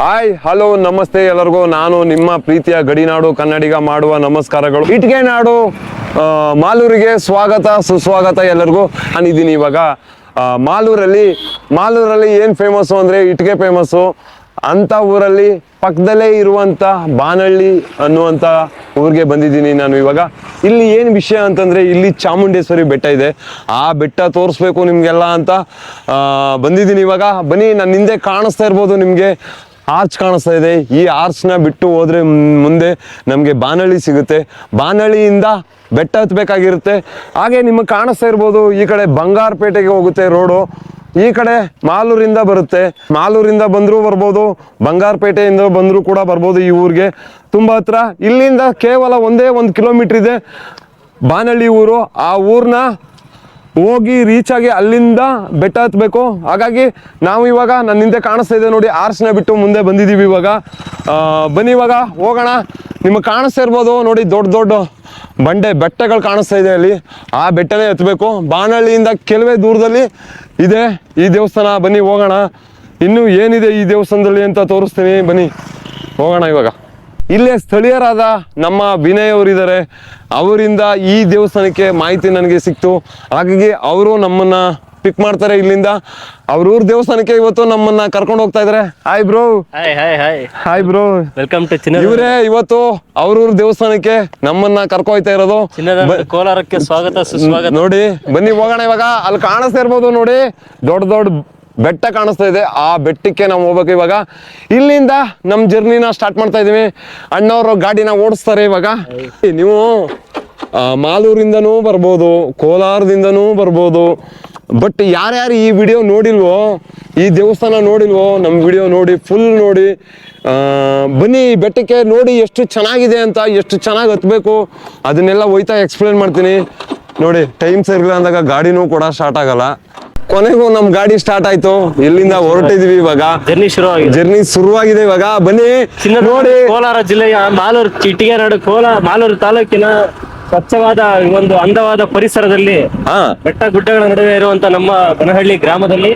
Hi hello ನಮಸ್ತೆ ಎಲ್ಲರಿಗೂ. ನಾನು ನಿಮ್ಮ ಪ್ರೀತಿಯ ಗಡಿನಾಡು ಕನ್ನಡಿಗ ಮಾಡುವ ನಮಸ್ಕಾರಗಳು. ಇಟ್ಗೆ ನಾಡು ಮಾಲೂರಿಗೆ ಸ್ವಾಗತ ಸುಸ್ವಾಗತ ಎಲ್ಲರಿಗೂ. ನಾನಿದ್ದೀನಿ ಇವಾಗ ಮಾಲೂರಲ್ಲಿ ಏನು ಫೇಮಸ್ಸು ಅಂದರೆ ಇಟ್ಗೆ ಫೇಮಸ್ಸು. ಅಂಥ ಊರಲ್ಲಿ ಪಕ್ಕದಲ್ಲೇ ಇರುವಂಥ ಬಾನಹಳ್ಳಿ ಅನ್ನುವಂಥ ಊರಿಗೆ ಬಂದಿದ್ದೀನಿ ನಾನು ಇವಾಗ. ಇಲ್ಲಿ ಏನು ವಿಷಯ ಅಂತಂದರೆ ಇಲ್ಲಿ ಚಾಮುಂಡೇಶ್ವರಿ ಬೆಟ್ಟ ಇದೆ. ಆ ಬೆಟ್ಟ ತೋರಿಸ್ಬೇಕು ನಿಮಗೆಲ್ಲ ಅಂತ ಬಂದಿದ್ದೀನಿ ಇವಾಗ. ಬನ್ನಿ, ನನ್ನ ಹಿಂದೆ ಕಾಣಿಸ್ತಾ ಇರ್ಬೋದು ನಿಮಗೆ ಆರ್ಚ್ ಕಾಣಿಸ್ತಾ ಇದೆ. ಈ ಆರ್ಚ್ನ ಬಿಟ್ಟು ಹೋದರೆ ಮುಂದೆ ನಮಗೆ ಬಾನಹಳ್ಳಿ ಸಿಗುತ್ತೆ. ಬಾನಹಳ್ಳಿಯಿಂದ ಬೆಟ್ಟ ಹತ್ತಬೇಕಾಗಿರುತ್ತೆ. ಹಾಗೆ ನಿಮಗೆ ಕಾಣಿಸ್ತಾ ಇರ್ಬೋದು ಈ ಕಡೆ ಬಂಗಾರಪೇಟೆಗೆ ಹೋಗುತ್ತೆ ರೋಡು. ಈ ಕಡೆ ಮಾಲೂರಿಂದ ಬರುತ್ತೆ. ಮಾಲೂರಿಂದ ಬಂದರೂ ಬರ್ಬೋದು, ಬಂಗಾರಪೇಟೆಯಿಂದ ಬಂದರೂ ಕೂಡ ಬರ್ಬೋದು. ಈ ಊರಿಗೆ ತುಂಬ ಹತ್ರ. ಇಲ್ಲಿಂದ ಕೇವಲ 1 ಕಿಲೋಮೀಟ್ರ್ ಇದೆ ಬಾನಹಳ್ಳಿ ಊರು. ಆ ಊರನ್ನ ಹೋಗಿ ರೀಚ್ ಆಗಿ ಅಲ್ಲಿಂದ ಬೆಟ್ಟ ಹತ್ತಬೇಕು. ಹಾಗಾಗಿ ನಾವು ಇವಾಗ ನನ್ನ ಹಿಂದೆ ಕಾಣಿಸ್ತಾ ಇದೆ ನೋಡಿ, ಆರ್ಚ್ನ ಬಿಟ್ಟು ಮುಂದೆ ಬಂದಿದ್ದೀವಿ ಇವಾಗ. ಬನ್ನಿ ಇವಾಗ ಹೋಗೋಣ. ನಿಮಗೆ ಕಾಣಿಸ್ತಾ ಇರ್ಬೋದು ನೋಡಿ, ದೊಡ್ಡ ಬೆಟ್ಟಗಳು ಕಾಣಿಸ್ತಾ ಇದೆ ಅಲ್ಲಿ. ಆ ಬೆಟ್ಟನೇ ಹತ್ತಬೇಕು. ಬಾನಹಳ್ಳಿಯಿಂದ ಕೆಲವೇ ದೂರದಲ್ಲಿ ಇದೆ ಈ ದೇವಸ್ಥಾನ. ಬನ್ನಿ ಹೋಗೋಣ. ಇನ್ನೂ ಏನಿದೆ ಈ ದೇವಸ್ಥಾನದಲ್ಲಿ ಅಂತ ತೋರಿಸ್ತೀನಿ. ಬನ್ನಿ ಹೋಗೋಣ ಇವಾಗ. ಇಲ್ಲೇ ಸ್ಥಳೀಯರಾದ ನಮ್ಮ ವಿನಯ್ ಅವರಿದ್ದಾರೆ. ಅವರಿಂದ ಈ ದೇವಸ್ಥಾನಕ್ಕೆ ಮಾಹಿತಿ ನನಗೆ ಸಿಕ್ತು. ಹಾಗಾಗಿ ಅವರು ನಮ್ಮನ್ನ ಪಿಕ್ ಮಾಡ್ತಾರೆ ಇಲ್ಲಿಂದ. ಅವ್ರೂರ ದೇವಸ್ಥಾನಕ್ಕೆ ಇವತ್ತು ನಮ್ಮನ್ನ ಕರ್ಕೊಂಡು ಹೋಗ್ತಾ ಇದಾರೆ. Hi bro. Hi bro, welcome to ಚಿನ್ನ. ಇವರೇ ಇವತ್ತು ಅವ್ರೂರ ದೇವಸ್ಥಾನಕ್ಕೆ ನಮ್ಮನ್ನ ಕರ್ಕೊಯ್ತಾ ಇರೋದು. ಕೋಲಾರಕ್ಕೆ ಸ್ವಾಗತ ಸುಸ್ವಾಗತ. ನೋಡಿ ಬನ್ನಿ ಹೋಗೋಣ ಇವಾಗ. ಅಲ್ಲಿ ಕಾಣಿಸ್ತಾ ಇರ್ಬೋದು ನೋಡಿ, ದೊಡ್ಡ ಬೆಟ್ಟ ಕಾಣಿಸ್ತಾ ಇದೆ. ಆ ಬೆಟ್ಟಕ್ಕೆ ನಾವು ಹೋಗ್ಬೇಕು ಇವಾಗ. ಇಲ್ಲಿಂದ ನಮ್ಮ ಜರ್ನಿನ ಸ್ಟಾರ್ಟ್ ಮಾಡ್ತಾ ಇದೀವಿ. ಅಣ್ಣವರು ಗಾಡಿನ ಓಡಿಸ್ತಾರೆ ಇವಾಗ. ನೀವು ಮಾಲೂರಿಂದನೂ ಬರ್ಬೋದು, ಕೋಲಾರದಿಂದನೂ ಬರ್ಬೋದು. ಬಟ್ ಯಾರ್ಯಾರು ಈ ವಿಡಿಯೋ ನೋಡಿಲ್ವೋ, ಈ ದೇವಸ್ಥಾನ ನೋಡಿಲ್ವೋ, ನಮ್ಮ ವಿಡಿಯೋ ನೋಡಿ ಫುಲ್ ನೋಡಿ. ಬನ್ನಿ ಈ ಬೆಟ್ಟಕ್ಕೆ ನೋಡಿ ಎಷ್ಟು ಚೆನ್ನಾಗಿದೆ ಅಂತ, ಎಷ್ಟು ಚೆನ್ನಾಗಿ ಹತ್ಬೇಕು ಅದನ್ನೆಲ್ಲ ಹೋಯ್ತಾ ಎಕ್ಸ್ಪ್ಲೇನ್ ಮಾಡ್ತೀನಿ. ನೋಡಿ ಟೈಮ್ ಸರಿಗಿಲ್ಲ ಅಂದಾಗ ಗಾಡಿನೂ ಕೂಡ ಸ್ಟಾರ್ಟ್ ಆಗಲ್ಲ. ಕೊನೆಗೂ ನಮ್ ಗಾಡಿ ಸ್ಟಾರ್ಟ್ ಆಯ್ತು. ಇಲ್ಲಿಂದ ಹೊರಟಿದೀವಿ ಇವಾಗ. ಜರ್ನಿ ಶುರುವಾಗಿದೆ ಇವಾಗ. ಬನ್ನಿ ನೋಡಿ. ಕೋಲಾರ ಜಿಲ್ಲೆಯ ಮಾಲೂರು ಇಟ್ಟಿಗೆ ನಾಡು ಮಾಲೂರು ತಾಲೂಕಿನ ಸ್ವಚ್ಛವಾದ ಒಂದು ಅಂದವಾದ ಪರಿಸರದಲ್ಲಿ ಬೆಟ್ಟ ಗುಡ್ಡಗಳ ನಡುವೆ ಇರುವಂತ ನಮ್ಮ ಬನಹಳ್ಳಿ ಗ್ರಾಮದಲ್ಲಿ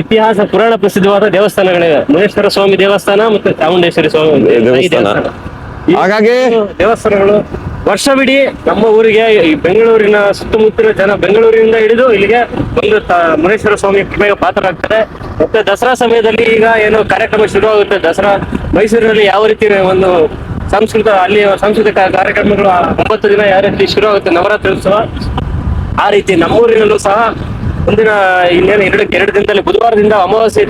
ಇತಿಹಾಸ ಪುರಾಣ ಪ್ರಸಿದ್ಧವಾದ ದೇವಸ್ಥಾನಗಳಿವೆ. ಮುನೇಶ್ವರ ಸ್ವಾಮಿ ದೇವಸ್ಥಾನ ಮತ್ತು ಚಾಮುಂಡೇಶ್ವರಿ ಸ್ವಾಮಿ ದೇವಸ್ಥಾನ. ಹಾಗಾಗಿ ದೇವಸ್ಥಾನಗಳು ವರ್ಷವಿಡೀ ನಮ್ಮ ಊರಿಗೆ ಈ ಬೆಂಗಳೂರಿನ ಸುತ್ತಮುತ್ತಲಿನ ಜನ ಬೆಂಗಳೂರಿನಿಂದ ಹಿಡಿದು ಇಲ್ಲಿಗೆ ಒಂದು ಮುನೇಶ್ವರ ಸ್ವಾಮಿ ಕೃಪೆಗೆ ಪಾತ್ರರಾಗ್ತಾರೆ. ಮತ್ತೆ ದಸರಾ ಸಮಯದಲ್ಲಿ ಈಗ ಏನು ಕಾರ್ಯಕ್ರಮ ಶುರುವಾಗುತ್ತೆ. ದಸರಾ ಮೈಸೂರಿನಲ್ಲಿ ಯಾವ ರೀತಿ ಒಂದು ಸಾಂಸ್ಕೃತಿಕ ಕಾರ್ಯಕ್ರಮಗಳು 9 ದಿನ ಯಾವ ರೀತಿ ಶುರುವಾಗುತ್ತೆ, ನವರಾತ್ರಿ ಉತ್ಸವ, ಆ ರೀತಿ ನಮ್ಮೂರಿನಲ್ಲೂ ಸಹ ಮುಂದಿನ ಇನ್ನೇನು 2 ದಿನದಲ್ಲಿ ಬುಧವಾರದಿಂದ ಅಮಾವಾಸ್ಯೆ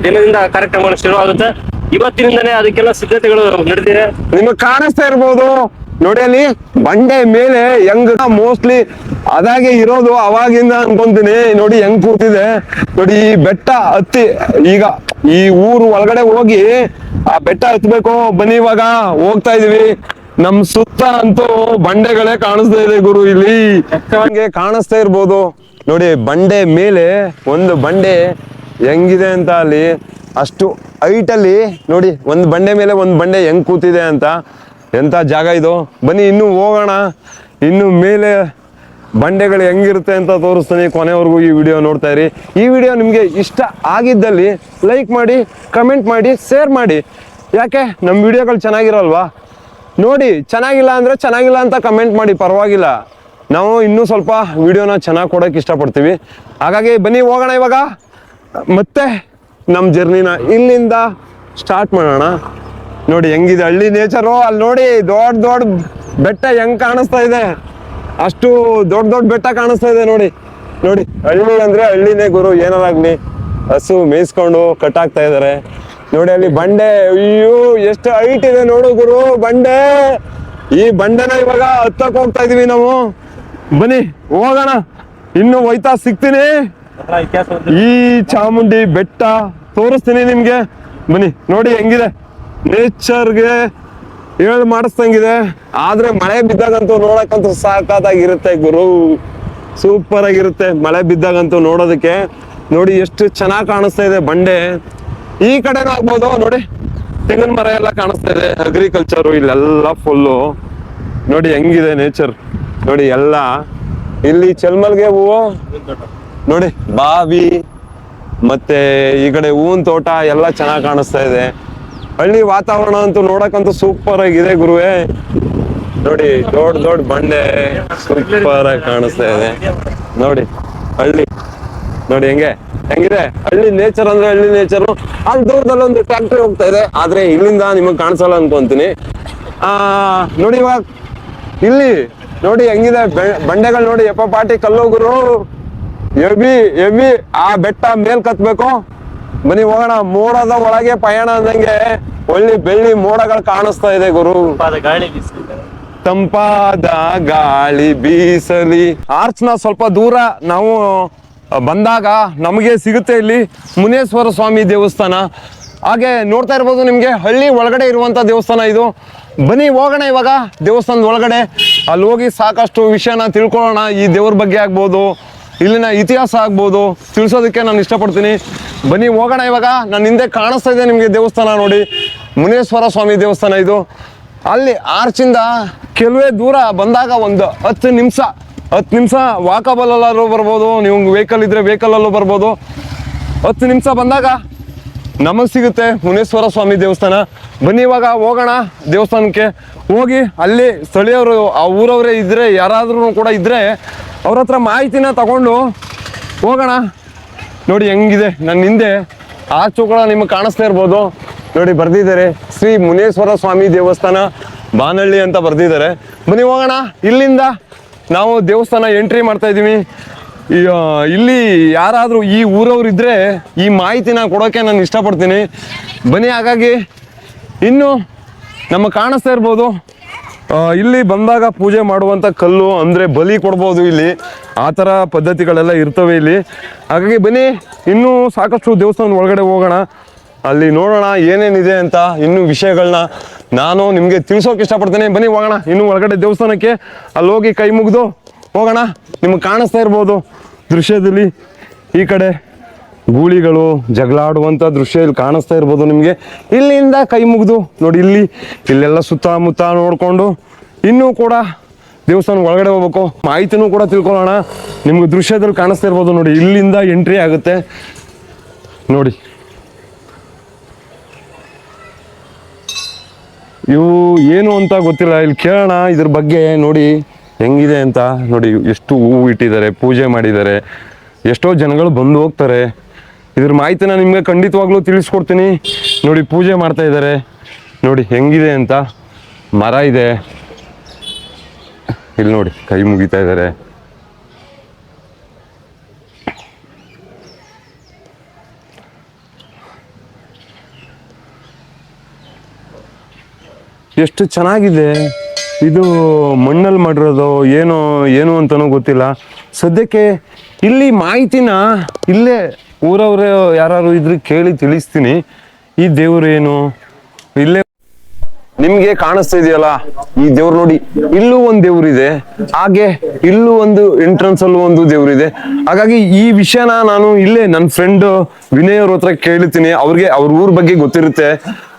ದಿನದಿಂದ ಕಾರ್ಯಕ್ರಮಗಳು ಶುರುವಾಗುತ್ತೆ. ಇವತ್ತಿನಿಂದನೇ ಅದಕ್ಕೆಲ್ಲ ಸಿದ್ಧತೆಗಳು ನಡೆದಿದೆ. ನಿಮಗೆ ಕಾಣಿಸ್ತಾ ಇರ್ಬೋದು ನೋಡಿ, ಅಲ್ಲಿ ಬಂಡೆ ಮೇಲೆ ಹೆಂಗ್ ಮೋಸ್ಟ್ಲಿ ಅದಾಗೆ ಇರೋದು ಅವಾಗಿಂದ ಅನ್ಕೊಂತೀನಿ. ನೋಡಿ ಹೆಂಗ್ ಕೂತಿದೆ ನೋಡಿ. ಈ ಬೆಟ್ಟ ಹತ್ತಿ ಈಗ ಈ ಊರು ಒಳಗಡೆ ಹೋಗಿ ಆ ಬೆಟ್ಟ ಹತ್ಬೇಕು. ಬನ್ನಿ ಇವಾಗ ಹೋಗ್ತಾ ಇದೀವಿ. ನಮ್ ಸುತ್ತ ಅಂತೂ ಬಂಡೆಗಳೇ ಕಾಣಿಸ್ತಾ ಇದೆ ಗುರು. ಇಲ್ಲಿ ಕಾಣಿಸ್ತಾ ಇರ್ಬೋದು ನೋಡಿ, ಬಂಡೆ ಮೇಲೆ ಒಂದು ಬಂಡೆ ಹೆಂಗಿದೆ ಅಂತ. ಅಲ್ಲಿ ಅಷ್ಟು ಹೈಟ್ ಅಲ್ಲಿ ನೋಡಿ, ಒಂದು ಬಂಡೆ ಮೇಲೆ ಒಂದು ಬಂಡೆ ಹೆಂಗ್ ಕೂತಿದೆ ಅಂತ. ಎಂಥ ಜಾಗ ಇದು. ಬನ್ನಿ ಇನ್ನೂ ಹೋಗೋಣ. ಇನ್ನು ಮೇಲೆ ಬಂಡೆಗಳು ಹೆಂಗಿರುತ್ತೆ ಅಂತ ತೋರಿಸ್ತೀನಿ. ಕೊನೆವರೆಗೂ ಈ ವಿಡಿಯೋ ನೋಡ್ತಾ ಇರಿ. ಈ ವಿಡಿಯೋ ನಿಮಗೆ ಇಷ್ಟ ಆಗಿದ್ದಲ್ಲಿ ಲೈಕ್ ಮಾಡಿ, ಕಮೆಂಟ್ ಮಾಡಿ, ಶೇರ್ ಮಾಡಿ. ಯಾಕೆ ನಮ್ಮ ವಿಡಿಯೋಗಳು ಚೆನ್ನಾಗಿರಲ್ವಾ? ನೋಡಿ, ಚೆನ್ನಾಗಿಲ್ಲ ಅಂದರೆ ಚೆನ್ನಾಗಿಲ್ಲ ಅಂತ ಕಮೆಂಟ್ ಮಾಡಿ, ಪರವಾಗಿಲ್ಲ. ನಾವು ಇನ್ನೂ ಸ್ವಲ್ಪ ವಿಡಿಯೋನ ಚೆನ್ನಾಗಿ ಕೊಡೋಕೆ ಇಷ್ಟಪಡ್ತೀವಿ. ಹಾಗಾಗಿ ಬನ್ನಿ ಹೋಗೋಣ ಇವಾಗ. ಮತ್ತೆ ನಮ್ಮ ಜರ್ನಿನ ಇಲ್ಲಿಂದ ಸ್ಟಾರ್ಟ್ ಮಾಡೋಣ. ನೋಡಿ ಹೆಂಗಿದೆ ಹಳ್ಳಿ ನೇಚರು. ಅಲ್ಲಿ ನೋಡಿ ದೊಡ್ಡ ಬೆಟ್ಟ ಹೆಂಗ್ ಕಾಣಿಸ್ತಾ ಇದೆ. ಅಷ್ಟು ದೊಡ್ಡ ಬೆಟ್ಟ ಕಾಣಿಸ್ತಾ ಇದೆ ನೋಡಿ. ಹಳ್ಳಿ ಅಂದ್ರೆ ಹಳ್ಳಿನೇ ಗುರು. ಏನಾರಾಗ್ಲಿ ಹಸು ಮೇಯಿಸ್ಕೊಂಡು ಕಟ್ಟಾಕ್ತಾ ಇದಾರೆ ನೋಡಿ. ಅಲ್ಲಿ ಬಂಡೆ, ಅಯ್ಯೋ ಎಷ್ಟು ಹೈಟ್ ಇದೆ ನೋಡು ಗುರು ಬಂಡೆ. ಈ ಬಂಡೆನ ಇವಾಗ ಹತ್ತಕ್ ಹೋಗ್ತಾ ಇದೀವಿ ನಾವು. ಬನ್ನಿ ಹೋಗೋಣ. ಇನ್ನು ಹೋಯ್ತಾ ಸಿಗ್ತೀನಿ. ಈ ಚಾಮುಂಡಿ ಬೆಟ್ಟ ತೋರಿಸ್ತೀನಿ ನಿಮ್ಗೆ. ಬನ್ನಿ ನೋಡಿ ಹೆಂಗಿದೆ. ನೇಚರ್ಗೆ ಹೇಳಿ ಮಾಡಿಸ್ದಂಗಿದೆ. ಆದ್ರೆ ಮಳೆ ಬಿದ್ದಾಗಂತೂ ನೋಡಕ್ಕಂತೂ ಸಾಕಾಗಿರುತ್ತೆ ಗುರು, ಸೂಪರ್ ಆಗಿರುತ್ತೆ ಮಳೆ ಬಿದ್ದಾಗಂತೂ ನೋಡೋದಕ್ಕೆ. ನೋಡಿ ಎಷ್ಟು ಚೆನ್ನಾಗಿ ಕಾಣಿಸ್ತಾ ಇದೆ ಬಂಡೆ. ಈ ಕಡೆನೂ ಆಗ್ಬೋದು ನೋಡಿ, ತೆಂಗಿನ ಮರ ಎಲ್ಲ ಕಾಣಿಸ್ತಾ ಇದೆ, ಅಗ್ರಿಕಲ್ಚರು ಇಲ್ಲೆಲ್ಲ ಫುಲ್ಲು. ನೋಡಿ ಹೆಂಗಿದೆ ನೇಚರ್ ನೋಡಿ ಎಲ್ಲ. ಇಲ್ಲಿ ಚಲ್ಮಲ್ಗೆ ಹೂವು ನೋಡಿ, ಬಾವಿ ಮತ್ತೆ ಈ ಕಡೆ ಹೂವಿನ ತೋಟ ಎಲ್ಲ ಚೆನ್ನಾಗಿ ಕಾಣಿಸ್ತಾ ಇದೆ. ಹಳ್ಳಿ ವಾತಾವರಣ ಅಂತೂ ನೋಡಕ್ಕಂತೂ ಸೂಪರ್ ಆಗಿದೆ ಗುರುವೇ. ನೋಡಿ ದೊಡ್ಡ ದೊಡ್ಡ ಬಂಡೆ ಸೂಪರ್ ಆಗಿ ಕಾಣಿಸ್ತಾ ಇದೆ. ನೋಡಿ ಹಳ್ಳಿ ನೋಡಿ ಹೆಂಗಿದೆ ಹಳ್ಳಿ ನೇಚರ್ ಅಂದ್ರೆ ಹಳ್ಳಿ ನೇಚರ್. ಅಲ್ಲಿ ದೂರದಲ್ಲಿ ಒಂದು ಫ್ಯಾಕ್ಟ್ರಿ ಹೋಗ್ತಾ ಇದೆ, ಆದ್ರೆ ಇಲ್ಲಿಂದ ನಿಮಗ್ ಕಾಣಿಸಲ್ಲ ಅನ್ಕೊಂತೀನಿ. ನೋಡಿ ಇವಾಗ ಇಲ್ಲಿ ನೋಡಿ ಹೆಂಗಿದೆ ಬಂಡೆಗಳು ನೋಡಿ, ಎಪ್ಪ ಪಾಟಿ ಕಲ್ಲೋಗುರು ಎವಿ ಆ ಬೆಟ್ಟ ಮೇಲ್ ಕತ್ಬೇಕು. ಬನ್ನಿ ಹೋಗೋಣ. ಮೋಡದ ಒಳಗೆ ಪಯಣ ಅಂದಂಗೆ ಒಳ್ಳೆ ಬೆಳ್ಳಿ ಮೋಡಗಳು ಕಾಣಿಸ್ತಾ ಇದೆ ಗುರು. ತಂಪಾದ ಗಾಳಿ ಬೀಸಲಿ. ಆರ್ಚ್ನ ಸ್ವಲ್ಪ ದೂರ ನಾವು ಬಂದಾಗ ನಮಗೆ ಸಿಗುತ್ತೆ ಇಲ್ಲಿ ಮುನೇಶ್ವರ ಸ್ವಾಮಿ ದೇವಸ್ಥಾನ. ಹಾಗೆ ನೋಡ್ತಾ ಇರ್ಬೋದು ನಿಮ್ಗೆ ಹಳ್ಳಿ ಒಳಗಡೆ ಇರುವಂತ ದೇವಸ್ಥಾನ ಇದು. ಬನ್ನಿ ಹೋಗೋಣ ಇವಾಗ ದೇವಸ್ಥಾನದ ಒಳಗಡೆ. ಅಲ್ಲಿ ಹೋಗಿ ಸಾಕಷ್ಟು ವಿಷಯನ ತಿಳ್ಕೊಳ್ಳೋಣ. ಈ ದೇವ್ರ ಬಗ್ಗೆ ಆಗ್ಬೋದು, ಇಲ್ಲಿನ ಇತಿಹಾಸ ಆಗ್ಬೋದು ತಿಳಿಸೋದಕ್ಕೆ ನಾನು ಇಷ್ಟಪಡ್ತೀನಿ. ಬನ್ನಿ ಹೋಗೋಣ ಇವಾಗ. ನನ್ನ ಹಿಂದೆ ಕಾಣಿಸ್ತಾ ಇದೆ ನಿಮಗೆ ದೇವಸ್ಥಾನ ನೋಡಿ, ಮುನೇಶ್ವರ ಸ್ವಾಮಿ ದೇವಸ್ಥಾನ ಇದು. ಅಲ್ಲಿ ಆರ್ಚಿಂದ ಕೆಲವೇ ದೂರ ಬಂದಾಗ ಒಂದು 10 ನಿಮಿಷ ವಾಕಬಲ್ ಅಲ್ಲೂ ಬರ್ಬೋದು, ನೀವು ವೆಹಿಕಲ್ ಇದ್ರೆ ವೆಹಿಕಲ್ ಅಲ್ಲೂ ಬರ್ಬೋದು. 10 ನಿಮಿಷ ಬಂದಾಗ ನಮಗೆ ಸಿಗುತ್ತೆ ಮುನೇಶ್ವರ ಸ್ವಾಮಿ ದೇವಸ್ಥಾನ. ಬನ್ನಿ ಇವಾಗ ಹೋಗೋಣ ದೇವಸ್ಥಾನಕ್ಕೆ. ಹೋಗಿ ಅಲ್ಲಿ ಸ್ಥಳೀಯರು ಆ ಊರವರೇ ಇದ್ರೆ, ಯಾರಾದ್ರೂ ಕೂಡ ಇದ್ರೆ ಅವ್ರ ಹತ್ರ ಮಾಹಿತಿನ ತಗೊಂಡು ಹೋಗೋಣ. ನೋಡಿ ಹೆಂಗಿದೆ ನನ್ನ ಹಿಂದೆ ಆಚುಗಳ ನಿಮಗೆ ಕಾಣಿಸ್ತಾ ಇರ್ಬೋದು ನೋಡಿ, ಬರ್ದಿದ್ದಾರೆ ಶ್ರೀ ಮುನೇಶ್ವರ ಸ್ವಾಮಿ ದೇವಸ್ಥಾನ ಬಾನಹಳ್ಳಿ ಅಂತ ಬರ್ದಿದ್ದಾರೆ. ಬನ್ನಿ ಹೋಗೋಣ. ಇಲ್ಲಿಂದ ನಾವು ದೇವಸ್ಥಾನ ಎಂಟ್ರಿ ಮಾಡ್ತಾ ಇದ್ದೀವಿ. ಇಲ್ಲಿ ಯಾರಾದರೂ ಈ ಊರವ್ರು ಇದ್ರೆ ಈ ಮಾಹಿತಿನ ಕೊಡೋಕೆ ನಾನು ಇಷ್ಟಪಡ್ತೀನಿ. ಬನ್ನಿ. ಹಾಗಾಗಿ ಇನ್ನು ನಮಗೆ ಕಾಣಿಸ್ತಾ ಇರ್ಬೋದು ಇಲ್ಲಿ ಬಂದಾಗ ಪೂಜೆ ಮಾಡುವಂಥ ಕಲ್ಲು ಅಂದರೆ ಬಲಿ ಕೊಡ್ಬೋದು ಇಲ್ಲಿ, ಆ ಥರ ಪದ್ಧತಿಗಳೆಲ್ಲ ಇರ್ತವೆ ಇಲ್ಲಿ. ಹಾಗಾಗಿ ಬನ್ನಿ ಇನ್ನೂ ಸಾಕಷ್ಟು ದೇವಸ್ಥಾನದ ಒಳಗಡೆ ಹೋಗೋಣ, ಅಲ್ಲಿ ನೋಡೋಣ ಏನೇನಿದೆ ಅಂತ ಇನ್ನೂ ವಿಷಯಗಳನ್ನ ನಾನು ನಿಮಗೆ ತಿಳಿಸೋಕೆ ಇಷ್ಟಪಡ್ತೀನಿ. ಬನ್ನಿ ಹೋಗೋಣ ಇನ್ನೂ ಒಳಗಡೆ ದೇವಸ್ಥಾನಕ್ಕೆ. ಅಲ್ಲಿ ಹೋಗಿ ಕೈ ಮುಗಿದು ಹೋಗೋಣ. ನಿಮಗೆ ಕಾಣಿಸ್ತಾ ಇರ್ಬೋದು ದೃಶ್ಯದಲ್ಲಿ ಈ ಕಡೆ ಗೂಳಿಗಳು ಜಗಳಾಡುವಂಥ ದೃಶ್ಯ ಇಲ್ಲಿ ಕಾಣಿಸ್ತಾ ಇರ್ಬೋದು ನಿಮಗೆ. ಇಲ್ಲಿಂದ ಕೈ ಮುಗಿದು ನೋಡಿ, ಇಲ್ಲೆಲ್ಲ ಸುತ್ತಮುತ್ತ ನೋಡಿಕೊಂಡು ಇನ್ನೂ ಕೂಡ ದೇವಸ್ಥಾನ ಒಳಗಡೆ ಹೋಗ್ಬೇಕು, ಮಾಹಿತಿನೂ ಕೂಡ ತಿಳ್ಕೊಳ್ಳೋಣ. ನಿಮ್ಗೆ ದೃಶ್ಯದಲ್ಲಿ ಕಾಣಿಸ್ತಾ ಇರ್ಬೋದು ನೋಡಿ, ಇಲ್ಲಿಂದ ಎಂಟ್ರಿ ಆಗುತ್ತೆ ನೋಡಿ. ಇವು ಏನು ಅಂತ ಗೊತ್ತಿಲ್ಲ, ಇಲ್ಲಿ ಕೇಳೋಣ ಇದ್ರ ಬಗ್ಗೆ. ನೋಡಿ ಹೆಂಗಿದೆ ಅಂತ ನೋಡಿ, ಎಷ್ಟು ಹೂವು ಇಟ್ಟಿದ್ದಾರೆ, ಪೂಜೆ ಮಾಡಿದ್ದಾರೆ, ಎಷ್ಟೋ ಜನಗಳು ಬಂದು ಹೋಗ್ತಾರೆ. ಇದ್ರ ಮಾಹಿತಿನ ನಿಮಗೆ ಖಂಡಿತವಾಗ್ಲೂ ತಿಳಿಸ್ಕೊಡ್ತೀನಿ. ನೋಡಿ ಪೂಜೆ ಮಾಡ್ತಾ ಇದ್ದಾರೆ ನೋಡಿ ಹೆಂಗಿದೆ ಅಂತ. ಮರ ಇದೆ ಇಲ್ಲಿ ನೋಡಿ, ಕೈ ಮುಗಿತಾ ಇದ್ದಾರೆ. ಎಷ್ಟು ಚೆನ್ನಾಗಿದೆ ಇದು. ಮಣ್ಣಲ್ಲಿ ಮಾಡಿರೋದು ಏನು ಅಂತನೂ ಗೊತ್ತಿಲ್ಲ ಸದ್ಯಕ್ಕೆ. ಇಲ್ಲಿ ಮಾಹಿತಿನ ಇಲ್ಲೇ ಊರವ್ರೆ ಯಾರು ಇದ್ರೆ ಕೇಳಿ ತಿಳಿಸ್ತೀನಿ. ಈ ದೇವ್ರು ಏನು ಇಲ್ಲೇ ನಿಮ್ಗೆ ಕಾಣಿಸ್ತಾ ಇದೆಯಲ್ಲ ಈ ದೇವ್ರು ನೋಡಿ, ಇಲ್ಲೂ ಒಂದು ದೇವ್ರಿದೆ, ಹಾಗೆ ಇಲ್ಲೂ ಒಂದು ಎಂಟ್ರೆನ್ಸ್ ಅಲ್ಲೂ ಒಂದು ದೇವ್ರಿದೆ. ಹಾಗಾಗಿ ಈ ವಿಷಯನ ನಾನು ಇಲ್ಲೇ ನನ್ನ ಫ್ರೆಂಡ್ ವಿನಯ್ ಅವ್ರ ಹತ್ರ ಕೇಳ್ತೀನಿ, ಅವ್ರಿಗೆ ಅವ್ರ ಊರ್ ಬಗ್ಗೆ ಗೊತ್ತಿರುತ್ತೆ.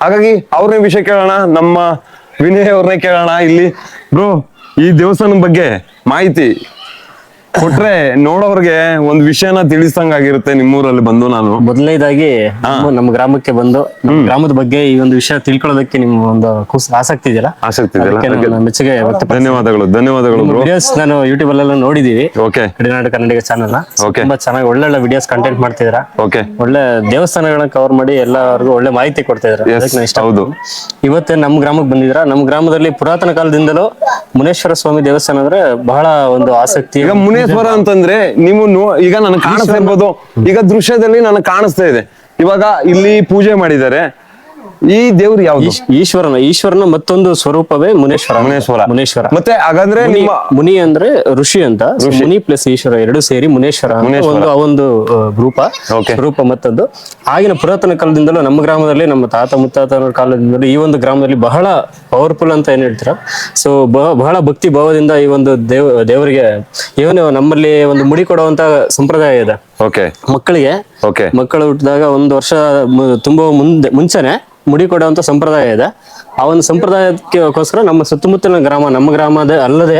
ಹಾಗಾಗಿ ಅವ್ರನ್ನೇ ವಿಷಯ ಕೇಳೋಣ, ನಮ್ಮ ವಿನಯ್ ಅವ್ರನ್ನೇ ಕೇಳೋಣ. ಇಲ್ಲಿ ಬ್ರೋ, ಈ ದೇವಸ್ಥಾನದ ಬಗ್ಗೆ ಮಾಹಿತಿ ಕೊಟ್ರೆ ನೋಡೋರ್ಗೆ ಒಂದ್ ವಿಷಯನ ತಿಳಿಸಂಗಾಗಿರುತ್ತೆ. ನಿಮ್ಮೂರಲ್ಲಿ ಬಂದು ನಾನು ಮೊದಲನೇದಾಗಿ ನಮ್ಮ ಗ್ರಾಮಕ್ಕೆ ಬಂದು ನಮ್ಮ ಗ್ರಾಮದ ಬಗ್ಗೆ ಈ ಒಂದು ವಿಷಯ ತಿಳ್ಕೊಳ್ಳೋದಕ್ಕೆ ನಿಮ್ ಒಂದು ಆಸಕ್ತಿ ಇದೆಯಲ್ಲ, ಮೆಚ್ಚುಗೆ ಧನ್ಯವಾದಗಳು ವಿಡಿಯೋಸ್ ನಾನು ಯೂಟ್ಯೂಬ್ ಅಲ್ಲೆಲ್ಲ ನೋಡಿದೀವಿ. ಓಕೆ, ಗಡಿನಾಡು ಕನ್ನಡಿಗ ಚಾನಲ್ ತುಂಬಾ ಚೆನ್ನಾಗಿ ಒಳ್ಳೊಳ್ಳೆ ವಿಡಿಯೋಸ್ ಕಂಟೆಂಟ್ ಮಾಡ್ತಿದ್ದೀರಾ. ಓಕೆ, ಒಳ್ಳೆ ದೇವಸ್ಥಾನಗಳನ್ನ ಕವರ್ ಮಾಡಿ ಎಲ್ಲರಿಗೂ ಒಳ್ಳೆ ಮಾಹಿತಿ ಕೊಡ್ತಾ ಇದ್ದೀರಾ. ಹೌದು, ಇವತ್ತೇ ನಮ್ಮ ಗ್ರಾಮಕ್ಕೆ ಬಂದಿದ್ದೀರಾ. ನಮ್ಮ ಗ್ರಾಮದಲ್ಲಿ ಪುರಾತನ ಕಾಲದಿಂದಲೂ ಮುನೇಶ್ವರ ಸ್ವಾಮಿ ದೇವಸ್ಥಾನ ಅಂದ್ರೆ ಬಹಳ ಒಂದು ಆಸಕ್ತಿ. ಈಗ ಮುನೇಶ್ವರ ಅಂತಂದ್ರೆ ನೀವು ಈಗ ನನಗೆ ಕಾಣಿಸ್ತಾ ಇರ್ಬೋದು, ಈಗ ದೃಶ್ಯದಲ್ಲಿ ನನಗೆ ಕಾಣಿಸ್ತಾ ಇದೆ. ಇವಾಗ ಇಲ್ಲಿ ಪೂಜೆ ಮಾಡಿದ್ದಾರೆ, ಈ ದೇವ್ರು ಯಾವ್ದು? ಈಶ್ವರನ ಮತ್ತೊಂದು ಸ್ವರೂಪವೇ ಮುನೇಶ್ವರ. ಮತ್ತೆ ಹಾಗಾದ್ರೆ ಮುನಿ ಅಂದ್ರೆ ಋಷಿ ಅಂತ, ಮುನಿ ಪ್ಲಸ್ ಈಶ್ವರ ಎರಡು ಸೇರಿ ಮುನೇಶ್ವರ ಅಂತ ಒಂದು ರೂಪ. ಮತ್ತೊಂದು ಆಗಿನ ಪುರಾತನ ಕಾಲದಿಂದಲೂ ನಮ್ಮ ಗ್ರಾಮದಲ್ಲಿ, ನಮ್ಮ ತಾತ ಮುತ್ತಾತನ ಕಾಲದಿಂದಲೂ ಈ ಒಂದು ಗ್ರಾಮದಲ್ಲಿ ಬಹಳ ಪವರ್ಫುಲ್ ಅಂತ ಏನ್ ಹೇಳ್ತೀರಾ. ಸೊ ಬಹಳ ಭಕ್ತಿ ಭಾವದಿಂದ ಈ ಒಂದು ದೇವರಿಗೆ ಏನು ನಮ್ಮಲ್ಲಿ ಒಂದು ಮುಡಿ ಕೊಡುವಂತ ಸಂಪ್ರದಾಯ ಇದೆ. ಮಕ್ಕಳು ಹುಟ್ಟಿದಾಗ ಒಂದು ವರ್ಷ ತುಂಬಾ ಮುಂಚೆನೆ ಮುಡಿ ಕೊಡುವಂತ ಸಂಪ್ರದಾಯ ಇದೆ. ಆ ಒಂದು ಸಂಪ್ರದಾಯಕ್ಕೋಸ್ಕರ ನಮ್ಮ ಸುತ್ತಮುತ್ತಲಿನ ಗ್ರಾಮ, ನಮ್ಮ ಗ್ರಾಮದ ಅಲ್ಲದೆ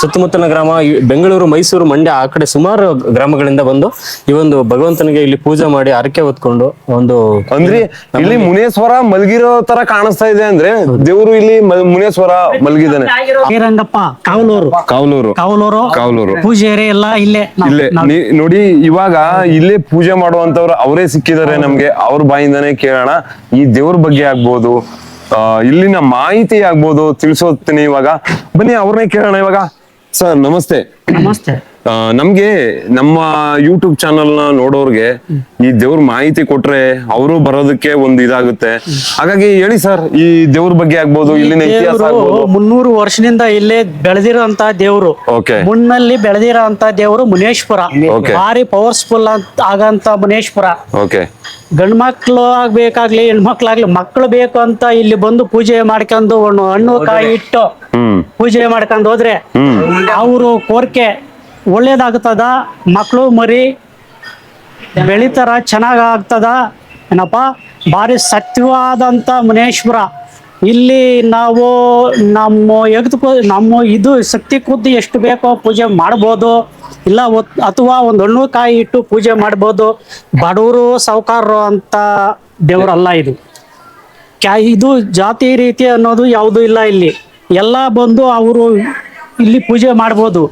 ಸುತ್ತಮುತ್ತಲಿನ ಗ್ರಾಮ, ಬೆಂಗಳೂರು, ಮೈಸೂರು, ಮಂಡ್ಯ ಆ ಕಡೆ ಸುಮಾರು ಗ್ರಾಮಗಳಿಂದ ಬಂದು ಈ ಒಂದು ಭಗವಂತನಿಗೆ ಇಲ್ಲಿ ಪೂಜೆ ಮಾಡಿ ಹರಕೆ ಹೊತ್ಕೊಂಡು ಒಂದು ಅಂದ್ರೆ ಇಲ್ಲಿ ಮುನೇಶ್ವರ ಮಲಗಿರೋ ತರ ಕಾಣಿಸ್ತಾ ಇದೆ. ಅಂದ್ರೆ ದೇವರು ಇಲ್ಲಿ ಮುನೇಶ್ವರ ಮಲಗಿದಾನೆ. ಶ್ರೀರಂಗಪ್ಪ ಕಾವಲೂರು ಪೂಜಾರಿ ಎಲ್ಲ ಇಲ್ಲೇ ನೋಡಿ. ಇವಾಗ ಇಲ್ಲೇ ಪೂಜೆ ಮಾಡುವಂತವ್ರು ಅವರೇ ಸಿಕ್ಕಿದ್ದಾರೆ ನಮ್ಗೆ. ಅವ್ರ ಬಾಯಿಂದಾನೇ ಕೇಳೋಣ. ಈ ದೇವ್ರ ಬಗ್ಗೆ ಆಗ್ಬೋದು, ಇಲ್ಲಿನ ಮಾಹಿತಿ ಆಗ್ಬೋದು ತಿಳಿಸೋತೀನಿ. ಇವಾಗ ಬನ್ನಿ ಅವ್ರನ್ನೇ ಕೇಳೋಣ. ಇವಾಗ ಸರ್ ನಮಸ್ತೆ. ನಮ್ಗೆ ನಮ್ಮ ಯೂಟ್ಯೂಬ್ ಚಾನಲ್ ನ ನೋಡೋರ್ಗೆ ಈ ದೇವ್ರ ಮಾಹಿತಿ ಕೊಟ್ರೆ ಅವರು ಬರೋದಕ್ಕೆ ಒಂದು ಇದಾಗುತ್ತೆ. ಹಾಗಾಗಿ ಹೇಳಿ ಸರ್, ಈ ದೇವ್ರ ಬಗ್ಗೆ ಆಗ್ಬೋದು, ಇಲ್ಲಿನ ಇತಿಹಾಸ ಆಗ್ಬೋದು. 300 ವರ್ಷದಿಂದ ಇಲ್ಲೇ ಬೆಳೆದಿರೋಂತ ದೇವ್ರು, ಮುನ್ನಲ್ಲಿ ಬೆಳೆದಿರೋ ಅಂತ ದೇವ್ರು ಮುನೇಶ್ವರ. ಭಾರಿ ಪವರ್ಫುಲ್ ಆಗಂತ ಮುನೇಶ್ವರ. ಗಂಡ್ ಮಕ್ಳು ಆಗ್ಬೇಕಾಗ್ಲಿ ಹೆಣ್ಮಕ್ಳಾಗ್ಲಿ, ಮಕ್ಳು ಬೇಕು ಅಂತ ಇಲ್ಲಿ ಬಂದು ಪೂಜೆ ಮಾಡ್ಕೊಂಡು ಹಣ್ಣು ಕಾಯಿ ಇಟ್ಟು ಪೂಜೆ ಮಾಡ್ಕೊಂಡು ಹೋದ್ರೆ ಅವರು ಕೋರಿಕೆ ಒಳ್ಳೇದಾಗ್ತದ. ಮಕ್ಕಳು ಮರಿ ಬೆಳಿತಾರ, ಚೆನ್ನಾಗ್ ಆಗ್ತದ. ಏನಪ್ಪ, ಭಾರಿ ಸತ್ಯವಾದಂತ ಮುನೇಶ್ವರ. ಇಲ್ಲಿ ನಾವು ನಮ್ಮ ಇದು ಶಕ್ತಿ ಕುದ್ದು ಎಷ್ಟು ಬೇಕೋ ಪೂಜೆ ಮಾಡ್ಬೋದು. ಇಲ್ಲ ಅಥವಾ ಒಂದು ಹಣ್ಣು ಕಾಯಿ ಇಟ್ಟು ಪೂಜೆ ಮಾಡ್ಬೋದು. ಬಡವರು ಸಾವುಕಾರರು ಅಂತ ದೇವರಲ್ಲ ಇದು. ಇದು ಜಾತಿ ರೀತಿ ಅನ್ನೋದು ಯಾವುದು ಇಲ್ಲ. ಇಲ್ಲಿ ಎಲ್ಲ ಬಂದು ಅವರು ಇಲ್ಲಿ ಪೂಜೆ ಮಾಡ್ಬೋದು.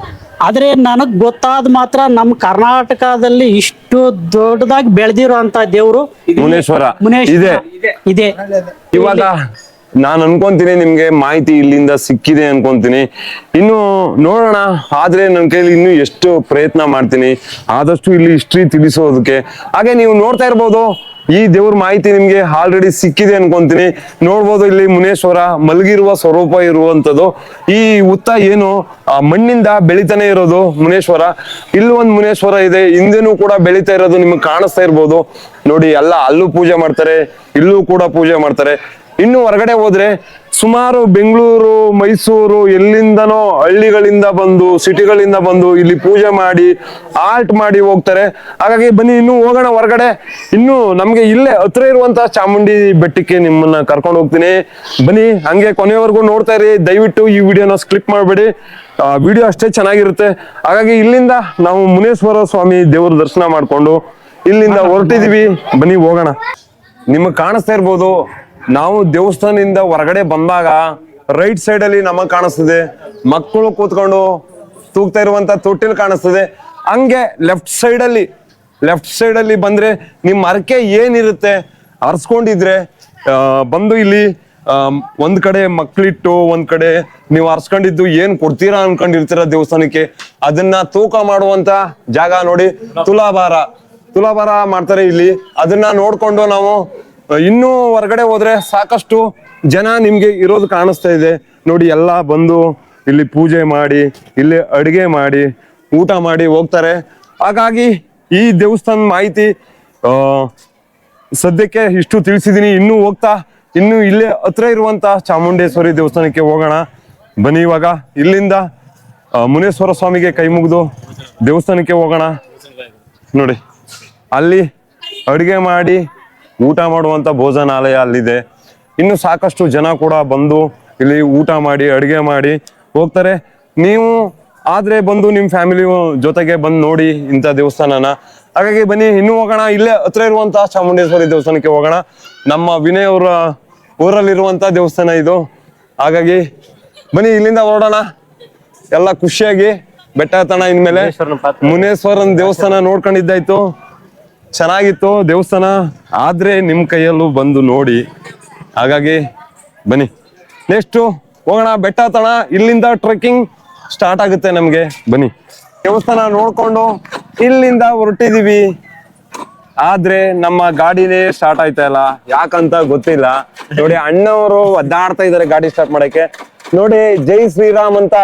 ಆದ್ರೆ ನನಗ್ ಗೊತ್ತಾದ ಮಾತ್ರ ನಮ್ಮ ಕರ್ನಾಟಕದಲ್ಲಿ ಇಷ್ಟು ದೊಡ್ಡದಾಗಿ ಬೆಳೆದಿರೋ ಅಂತ ದೇವ್ರು ಮುನೇಶ್ವರ ಇದೆ. ಇವಾಗ ನಾನು ಅನ್ಕೊಂತೀನಿ ನಿಮ್ಗೆ ಮಾಹಿತಿ ಇಲ್ಲಿಂದ ಸಿಕ್ಕಿದೆ ಅನ್ಕೊಂತೀನಿ. ಇನ್ನು ನೋಡೋಣ. ಆದ್ರೆ ನನ್ನ ಕೈಲಿ ಇನ್ನು ಎಷ್ಟು ಪ್ರಯತ್ನ ಮಾಡ್ತೀನಿ ಆದಷ್ಟು ಇಲ್ಲಿ ಹಿಸ್ಟ್ರಿ ತಿಳಿಸೋದಕ್ಕೆ. ಹಾಗೆ ನೀವು ನೋಡ್ತಾ ಇರ್ಬೋದು, ಈ ದೇವ್ರ ಮಾಹಿತಿ ನಿಮ್ಗೆ ಆಲ್ರೆಡಿ ಸಿಕ್ಕಿದೆ ಅನ್ಕೊಂತೀನಿ. ನೋಡ್ಬೋದು ಇಲ್ಲಿ ಮುನೇಶ್ವರ ಮಲಗಿರುವ ಸ್ವರೂಪ ಇರುವಂತದ್ದು. ಈ ಹುತ್ತ ಏನು ಮಣ್ಣಿಂದ ಬೆಳಿತಾನೆ ಇರೋದು ಮುನೇಶ್ವರ. ಇಲ್ಲಿ ಒಂದು ಮುನೇಶ್ವರ ಇದೆ, ಹಿಂದೆನೂ ಕೂಡ ಬೆಳಿತಾ ಇರೋದು ನಿಮ್ಗೆ ಕಾಣಿಸ್ತಾ ಇರ್ಬೋದು ನೋಡಿ. ಎಲ್ಲ ಅಲ್ಲೂ ಪೂಜೆ ಮಾಡ್ತಾರೆ, ಇಲ್ಲೂ ಕೂಡ ಪೂಜೆ ಮಾಡ್ತಾರೆ. ಇನ್ನು ಹೊರಗಡೆ ಹೋದ್ರೆ ಸುಮಾರು ಬೆಂಗಳೂರು, ಮೈಸೂರು, ಎಲ್ಲಿಂದನೋ ಹಳ್ಳಿಗಳಿಂದ ಬಂದು, ಸಿಟಿಗಳಿಂದ ಬಂದು ಇಲ್ಲಿ ಪೂಜೆ ಮಾಡಿ ಆಲ್ಟ್ ಮಾಡಿ ಹೋಗ್ತಾರೆ. ಹಾಗಾಗಿ ಬನ್ನಿ ಇನ್ನು ಹೋಗೋಣ ಹೊರಗಡೆ. ಇನ್ನು ನಮ್ಗೆ ಇಲ್ಲೇ ಹತ್ರ ಇರುವಂತ ಚಾಮುಂಡಿ ಬೆಟ್ಟಕ್ಕೆ ನಿಮ್ಮನ್ನ ಕರ್ಕೊಂಡು ಹೋಗ್ತೀನಿ. ಬನ್ನಿ, ಹಂಗೆ ಕೊನೆವರೆಗೂ ನೋಡ್ತಾ ಇರಿ. ದಯವಿಟ್ಟು ಈ ವಿಡಿಯೋನ ಸ್ಕಿಪ್ ಮಾಡಬೇಡಿ, ವಿಡಿಯೋ ಅಷ್ಟೇ ಚೆನ್ನಾಗಿರುತ್ತೆ. ಹಾಗಾಗಿ ಇಲ್ಲಿಂದ ನಾವು ಮುನೇಶ್ವರ ಸ್ವಾಮಿ ದೇವ್ರ ದರ್ಶನ ಮಾಡ್ಕೊಂಡು ಇಲ್ಲಿಂದ ಹೊರಟಿದೀವಿ. ಬನ್ನಿ ಹೋಗೋಣ. ನಿಮಗೆ ಕಾಣಿಸ್ತಾ ಇರ್ಬೋದು, ನಾವು ದೇವಸ್ಥಾನದಿಂದ ಹೊರಗಡೆ ಬಂದಾಗ ರೈಟ್ ಸೈಡ್ ಅಲ್ಲಿ ನಮಗ್ ಕಾಣಿಸ್ತದೆ ಮಕ್ಕಳು ಕೂತ್ಕೊಂಡು ತೂಗ್ತಾ ಇರುವಂತ ತೊಟ್ಟಿಲ್ ಕಾಣಿಸ್ತದೆ. ಹಂಗೆ ಲೆಫ್ಟ್ ಸೈಡ್ ಅಲ್ಲಿ ಬಂದ್ರೆ ನಿಮ್ ಹರಕೆ ಏನಿರುತ್ತೆ ಹರ್ಸ್ಕೊಂಡಿದ್ರೆ ಬಂದು ಇಲ್ಲಿ ಒಂದ್ ಕಡೆ ಮಕ್ಳಿಟ್ಟು, ಒಂದ್ ಕಡೆ ನೀವು ಹರ್ಸ್ಕೊಂಡಿದ್ದು ಏನ್ ಕೊಡ್ತೀರಾ ಅನ್ಕೊಂಡಿರ್ತೀರ ದೇವಸ್ಥಾನಕ್ಕೆ, ಅದನ್ನ ತೂಕ ಮಾಡುವಂತ ಜಾಗ ನೋಡಿ. ತುಲಾಭಾರ ಮಾಡ್ತಾರೆ ಇಲ್ಲಿ. ಅದನ್ನ ನೋಡ್ಕೊಂಡು ನಾವು ಇನ್ನೂ ಹೊರಗಡೆ ಹೋದ್ರೆ ಸಾಕಷ್ಟು ಜನ ನಿಮ್ಗೆ ಇರೋದು ಕಾಣಿಸ್ತಾ ಇದೆ ನೋಡಿ. ಎಲ್ಲ ಬಂದು ಇಲ್ಲಿ ಪೂಜೆ ಮಾಡಿ, ಇಲ್ಲಿ ಅಡಿಗೆ ಮಾಡಿ, ಊಟ ಮಾಡಿ ಹೋಗ್ತಾರೆ. ಹಾಗಾಗಿ ಈ ದೇವಸ್ಥಾನ ಮಾಹಿತಿ ಸದ್ಯಕ್ಕೆ ಇಷ್ಟು ತಿಳಿಸಿದೀನಿ. ಇನ್ನೂ ಹೋಗ್ತಾ ಇನ್ನು ಇಲ್ಲೇ ಹತ್ರ ಇರುವಂತ ಚಾಮುಂಡೇಶ್ವರಿ ದೇವಸ್ಥಾನಕ್ಕೆ ಹೋಗೋಣ. ಬನ್ನಿ, ಇವಾಗ ಇಲ್ಲಿಂದ ಮುನೇಶ್ವರ ಸ್ವಾಮಿಗೆ ಕೈ ಮುಗಿದು ದೇವಸ್ಥಾನಕ್ಕೆ ಹೋಗೋಣ. ನೋಡಿ, ಅಲ್ಲಿ ಅಡಿಗೆ ಮಾಡಿ ಊಟ ಮಾಡುವಂತ ಭೋಜನಾಲಯ ಅಲ್ಲಿದೆ. ಇನ್ನು ಸಾಕಷ್ಟು ಜನ ಕೂಡ ಬಂದು ಇಲ್ಲಿ ಊಟ ಮಾಡಿ ಅಡಿಗೆ ಮಾಡಿ ಹೋಗ್ತಾರೆ. ನೀವು ಆದ್ರೆ ಬಂದು ನಿಮ್ ಫ್ಯಾಮಿಲಿ ಜೊತೆಗೆ ಬಂದು ನೋಡಿ ಇಂಥ ದೇವಸ್ಥಾನನ. ಹಾಗಾಗಿ ಬನ್ನಿ ಇನ್ನೂ ಹೋಗೋಣ. ಇಲ್ಲೇ ಹತ್ರ ಇರುವಂತ ಚಾಮುಂಡೇಶ್ವರಿ ದೇವಸ್ಥಾನಕ್ಕೆ ಹೋಗೋಣ. ನಮ್ಮ ವಿನಯ್ ಅವರ ಊರಲ್ಲಿರುವಂತ ದೇವಸ್ಥಾನ ಇದು. ಹಾಗಾಗಿ ಬನ್ನಿ ಇಲ್ಲಿಂದ ಹೊರಡೋಣ. ಎಲ್ಲ ಖುಷಿಯಾಗಿ ಬೆಟ್ಟ ಹತ್ತಣ. ಇನ್ಮೇಲೆ ಮುನೇಶ್ವರನ್ ದೇವಸ್ಥಾನ ನೋಡ್ಕೊಂಡಿದ್ದಾಯ್ತು, ಚೆನ್ನಾಗಿತ್ತು ದೇವಸ್ಥಾನ. ಆದ್ರೆ ನಿಮ್ ಕೈಯಲ್ಲೂ ಬಂದು ನೋಡಿ. ಹಾಗಾಗಿ ಬನ್ನಿ ನೆಕ್ಸ್ಟ್ ಹೋಗೋಣ, ಬೆಟ್ಟ ಹತ್ತಣ. ಇಲ್ಲಿಂದ ಟ್ರೆಕ್ಕಿಂಗ್ ಸ್ಟಾರ್ಟ್ ಆಗುತ್ತೆ ನಮ್ಗೆ. ಬನ್ನಿ, ದೇವಸ್ಥಾನ ನೋಡ್ಕೊಂಡು ಇಲ್ಲಿಂದ ಹೊರಟಿದೀವಿ. ಆದ್ರೆ ನಮ್ಮ ಗಾಡಿನೇ ಸ್ಟಾರ್ಟ್ ಆಯ್ತಾ ಇಲ್ಲ, ಯಾಕಂತ ಗೊತ್ತಿಲ್ಲ. ನೋಡಿ ಅಣ್ಣವರು ಒದ್ದಾಡ್ತಾ ಇದಾರೆ ಗಾಡಿ ಸ್ಟಾರ್ಟ್ ಮಾಡಕ್ಕೆ. ನೋಡಿ ಜೈ ಶ್ರೀರಾಮ್ ಅಂತ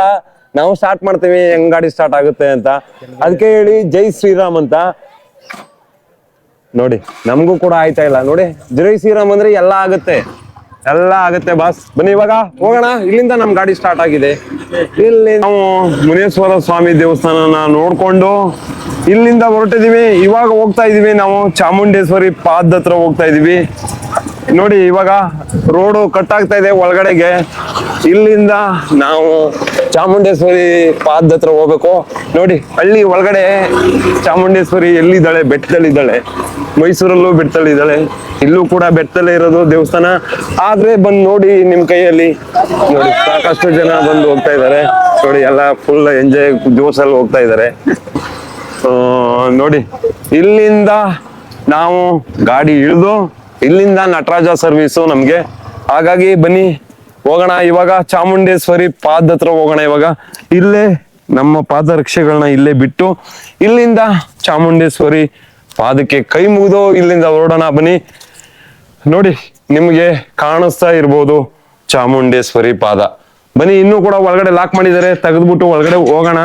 ನಾವು ಸ್ಟಾರ್ಟ್ ಮಾಡ್ತೀವಿ, ಹೆಂಗ್ ಗಾಡಿ ಸ್ಟಾರ್ಟ್ ಆಗುತ್ತೆ ಅಂತ. ಅದಕ್ಕೆ ಹೇಳಿ ಜೈ ಶ್ರೀರಾಮ್ ಅಂತ. ನೋಡಿ ನಮಗೂ ಕೂಡ ಆಯ್ತಾ ಇಲ್ಲ. ನೋಡಿ ಜೈ ಶ್ರೀರಾಮ್ ಅಂದ್ರೆ ಎಲ್ಲ ಆಗುತ್ತೆ ಬಾಸ್. ಬನ್ನಿ ಇವಾಗ ಹೋಗೋಣ. ಇಲ್ಲಿಂದ ನಮ್ ಗಾಡಿ ಸ್ಟಾರ್ಟ್ ಆಗಿದೆ. ಇಲ್ಲಿ ನಾವು ಮುನೇಶ್ವರ ಸ್ವಾಮಿ ದೇವಸ್ಥಾನನ ನೋಡ್ಕೊಂಡು ಇಲ್ಲಿಂದ ಹೊರಟಿದೀವಿ. ಇವಾಗ ಹೋಗ್ತಾ ಇದೀವಿ ನಾವು ಚಾಮುಂಡೇಶ್ವರಿ ಪಾದ ಹತ್ರ ಹೋಗ್ತಾ ಇದೀವಿ. ನೋಡಿ ಇವಾಗ ರೋಡು ಕಟ್ ಆಗ್ತಾ ಇದೆ ಒಳಗಡೆಗೆ. ಇಲ್ಲಿಂದ ನಾವು ಚಾಮುಂಡೇಶ್ವರಿ ಪಾದ ಹತ್ರ ಹೋಗ್ಬೇಕು. ನೋಡಿ ಹಳ್ಳಿ ಒಳಗಡೆ ಚಾಮುಂಡೇಶ್ವರಿ ಎಲ್ಲಿದ್ದಾಳೆ? ಬೆಟ್ಟದಲ್ಲಿದ್ದಾಳೆ. ಮೈಸೂರಲ್ಲೂ ಬೆಟ್ಟದಲ್ಲಿದ್ದಾಳೆ, ಇಲ್ಲೂ ಕೂಡ ಬೆಟ್ಟದಲ್ಲೇ ಇರೋದು ದೇವಸ್ಥಾನ. ಆದ್ರೆ ಬಂದು ನೋಡಿ ನಿಮ್ ಕೈಯಲ್ಲಿ ನೋಡಿ ಸಾಕಷ್ಟು ಜನ ಬಂದು ಹೋಗ್ತಾ ಇದ್ದಾರೆ. ನೋಡಿ ಎಲ್ಲ ಫುಲ್ ಎಂಜಾಯ್ ಜೋಶಲ್ಲಿ ಹೋಗ್ತಾ ಇದ್ದಾರೆ. ನೋಡಿ ಇಲ್ಲಿಂದ ನಾವು ಗಾಡಿ ಇಳಿದು ಇಲ್ಲಿಂದ ನಟರಾಜ ಸರ್ವಿಸು ನಮ್ಗೆ. ಹಾಗಾಗಿ ಬನ್ನಿ ಹೋಗೋಣ. ಇವಾಗ ಚಾಮುಂಡೇಶ್ವರಿ ಪಾದ ಹತ್ರ ಹೋಗೋಣ. ಇವಾಗ ಇಲ್ಲೇ ನಮ್ಮ ಪಾದರಕ್ಷೆಗಳನ್ನ ಇಲ್ಲೇ ಬಿಟ್ಟು ಇಲ್ಲಿಂದ ಚಾಮುಂಡೇಶ್ವರಿ ಪಾದಕ್ಕೆ ಕೈ ಮುಗಿದು ಇಲ್ಲಿಂದ ಹೊರಡೋಣ. ಬನ್ನಿ ನೋಡಿ ನಿಮ್ಗೆ ಕಾಣಿಸ್ತಾ ಇರ್ಬೋದು ಚಾಮುಂಡೇಶ್ವರಿ ಪಾದ. ಬನ್ನಿ, ಇನ್ನೂ ಕೂಡ ಒಳಗಡೆ ಲಾಕ್ ಮಾಡಿದ್ದಾರೆ, ತೆಗೆದ್ಬಿಟ್ಟು ಒಳಗಡೆ ಹೋಗೋಣ.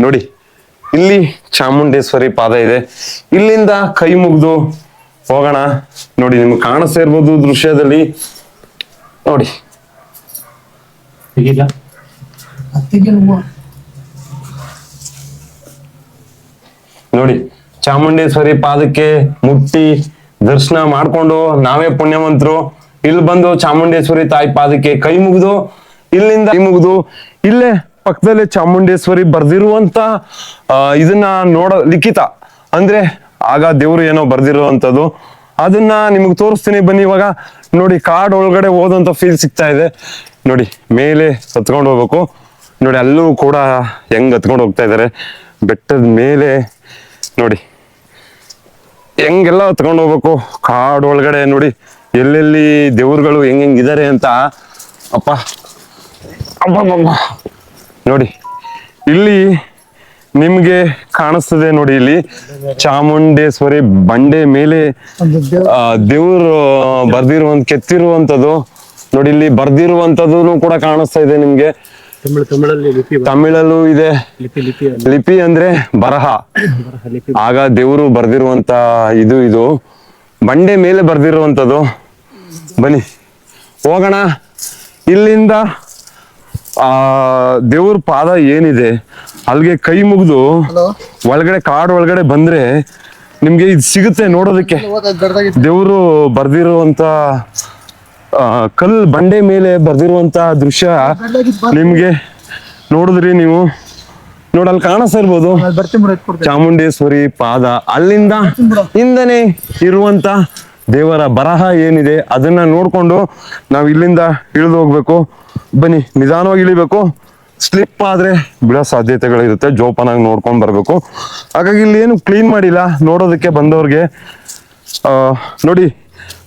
ನೋಡಿ ಇಲ್ಲಿ ಚಾಮುಂಡೇಶ್ವರಿ ಪಾದ ಇದೆ, ಇಲ್ಲಿಂದ ಕೈ ಮುಗಿದು ಹೋಗೋಣ. ನೋಡಿ ನಿಮ್ಗೆ ಕಾಣಿಸ್ತಾ ಇರ್ಬೋದು ದೃಶ್ಯದಲ್ಲಿ. ನೋಡಿ ನೋಡಿ ಚಾಮುಂಡೇಶ್ವರಿ ಪಾದಕ್ಕೆ ಮುಟ್ಟಿ ದರ್ಶನ ಮಾಡ್ಕೊಂಡು ನಾವೇ ಪುಣ್ಯವಂತರು. ಇಲ್ಲಿ ಬಂದು ಚಾಮುಂಡೇಶ್ವರಿ ತಾಯಿ ಪಾದಕ್ಕೆ ಕೈ ಮುಗಿದು ಇಲ್ಲಿಂದ ಕೈ ಮುಗಿದು ಇಲ್ಲೇ ಪಕ್ಕದಲ್ಲೇ ಚಾಮುಂಡೇಶ್ವರಿ ಬರ್ದಿರುವಂತ ಇದನ್ನ ಲಿಖಿತ ಅಂದ್ರೆ ಆಗ ದೇವ್ರು ಏನೋ ಬರ್ದಿರುವಂತದ್ದು, ಅದನ್ನ ನಿಮ್ಗೆ ತೋರಿಸ್ತೀನಿ ಬನ್ನಿ. ಇವಾಗ ನೋಡಿ ಕಾಡ್ ಒಳಗಡೆ ಹೋದಂತ ಫೀಲ್ ಸಿಗ್ತಾ ಇದೆ. ನೋಡಿ ಮೇಲೆ ಹತ್ಕೊಂಡು ಹೋಗ್ಬೇಕು. ನೋಡಿ ಅಲ್ಲೂ ಕೂಡ ಹೆಂಗ್ ಹತ್ಕೊಂಡು ಹೋಗ್ತಾ ಇದಾರೆ ಬೆಟ್ಟದ ಮೇಲೆ. ನೋಡಿ ಹೆಂಗೆಲ್ಲ ಹತ್ಕೊಂಡು ಹೋಗ್ಬೇಕು ಕಾಡ್ ಒಳಗಡೆ. ನೋಡಿ ಎಲ್ಲೆಲ್ಲಿ ದೇವ್ರುಗಳು ಹೆಂಗಿದ್ದಾರೆ ಅಂತ. ಅಪ್ಪ ಅಬ್ಬಬ್ಬ. ನೋಡಿ ಇಲ್ಲಿ ನಿಮ್ಗೆ ಕಾಣಿಸ್ತದೆ. ನೋಡಿ ಇಲ್ಲಿ ಚಾಮುಂಡೇಶ್ವರಿ ಬಂಡೆ ಮೇಲೆ ದೇವ್ರು ಕೆತ್ತಿರುವಂತದ್ದು. ನೋಡಿ ಇಲ್ಲಿ ಬರ್ದಿರುವಂತದ್ದು ಕೂಡ ಕಾಣಿಸ್ತಾ ಇದೆ ನಿಮ್ಗೆ. ತಮಿಳಲ್ಲೂ ಇದೆ. ಲಿಪಿ ಅಂದ್ರೆ ಬರಹ. ಆಗ ದೇವರು ಬರ್ದಿರುವಂತ ಇದು ಬಂಡೆ ಮೇಲೆ ಬರ್ದಿರುವಂತದ್ದು. ಬನ್ನಿ ಹೋಗೋಣ. ಇಲ್ಲಿಂದ ದೇವ್ರ ಪಾದ ಏನಿದೆ ಅಲ್ಲಿಗೆ ಕೈ ಮುಗಿದು ಒಳಗಡೆ ಕಾಡು ಒಳಗಡೆ ಬಂದ್ರೆ ನಿಮ್ಗೆ ಇದು ಸಿಗುತ್ತೆ ನೋಡೋದಕ್ಕೆ. ದೇವ್ರು ಬರ್ದಿರುವಂತ ಬಂಡೆ ಮೇಲೆ ಬರ್ದಿರುವಂತ ದೃಶ್ಯ ನಿಮ್ಗೆ ನೋಡಿದ್ರಿ ನೀವು. ನೋಡಿ ಅಲ್ಲಿ ಕಾಣಿಸ್ತಾ ಇರ್ಬೋದು ಚಾಮುಂಡೇಶ್ವರಿ ಪಾದ. ಅಲ್ಲಿಂದ ಹಿಂದನೆ ಇರುವಂತ ದೇವರ ಬರಹ ಏನಿದೆ ಅದನ್ನ ನೋಡ್ಕೊಂಡು ನಾವು ಇಲ್ಲಿಂದ ಇಳಿದು ಹೋಗ್ಬೇಕು. ಬನ್ನಿ ನಿಧಾನವಾಗಿ ಇಳಿಬೇಕು. ಸ್ಲಿಪ್ ಆದ್ರೆ ಬಿಡೋ ಸಾಧ್ಯತೆಗಳಿರುತ್ತೆ, ಜೋಪಾನಾಗಿ ನೋಡ್ಕೊಂಡ್ ಬರ್ಬೇಕು. ಹಾಗಾಗಿ ಇಲ್ಲಿ ಏನು ಕ್ಲೀನ್ ಮಾಡಿಲ್ಲ ನೋಡೋದಕ್ಕೆ ಬಂದವ್ರಿಗೆ. ನೋಡಿ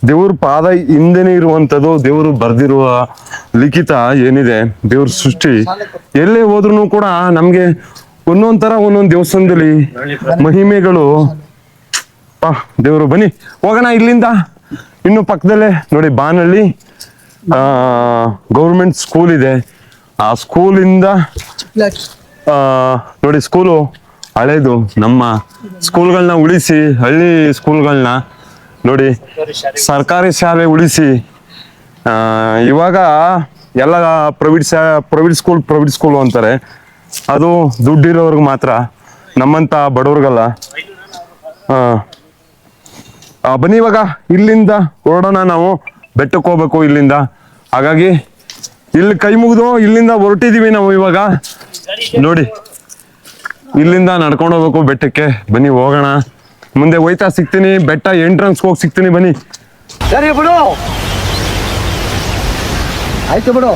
ದೇವ್ರ ಪಾದ ಹಿಂದೆನೆ ಇರುವಂತದ್ದು ದೇವರು ಬರ್ದಿರುವ ಲಿಖಿತ ಏನಿದೆ, ದೇವ್ರ ಸೃಷ್ಟಿ. ಎಲ್ಲೇ ಹೋದ್ರು ಕೂಡ ನಮ್ಗೆ ಒಂದೊಂದ್ ತರ ಒಂದೊಂದ್ ದೇವಸ್ಥಾನದಲ್ಲಿ ಮಹಿಮೆಗಳು. ದೇವ್ರು ಬನ್ನಿ ಹೋಗೋಣ ಇಲ್ಲಿಂದ. ಇನ್ನು ಪಕ್ಕದಲ್ಲೇ ನೋಡಿ ಬಾನಹಳ್ಳಿ ಗೌರ್ಮೆಂಟ್ ಸ್ಕೂಲ್ ಇದೆ. ಆ ಸ್ಕೂಲಿಂದ ನೋಡಿ ಸ್ಕೂಲು ಹಳೇದು. ನಮ್ಮ ಸ್ಕೂಲ್ಗಳನ್ನ ಉಳಿಸಿ, ಹಳ್ಳಿ ಸ್ಕೂಲ್ಗಳನ್ನ ನೋಡಿ ಸರ್ಕಾರಿ ಶಾಲೆ ಉಳಿಸಿ. ಇವಾಗ ಎಲ್ಲ ಪ್ರೈವೇಟ್ ಸ್ಕೂಲ್ ಅಂತಾರೆ. ಅದು ದುಡ್ಡಿರೋರ್ಗೆ ಮಾತ್ರ, ನಮ್ಮಂತ ಬಡವ್ರಿಗಲ್ಲ. ಬನ್ನಿ ಇವಾಗ ಇಲ್ಲಿಂದ ಹೊರಡೋಣ. ನಾವು ಬೆಟ್ಟಕ್ಕೆ ಹೋಗ್ಬೇಕು ಇಲ್ಲಿಂದ. ಹಾಗಾಗಿ ಇಲ್ಲಿ ಕೈ ಮುಗಿದು ಇಲ್ಲಿಂದ ಹೊರಟಿದೀವಿ ನಾವು ಇವಾಗ. ನೋಡಿ ಇಲ್ಲಿಂದ ನಡ್ಕೊಂಡು ಹೋಗ್ಬೇಕು ಬೆಟ್ಟಕ್ಕೆ. ಬನ್ನಿ ಹೋಗೋಣ. ಮುಂದೆ ಹೋಯ್ತಾ ಸಿಗ್ತೀನಿ, ಬೆಟ್ಟ ಎಂಟ್ರೆನ್ಸ್ ಹೋಗಿ ಸಿಗ್ತೀನಿ. ಬನ್ನಿ. ಸರಿ ಬಿಡು, ಆಯ್ತು ಬಿಡು.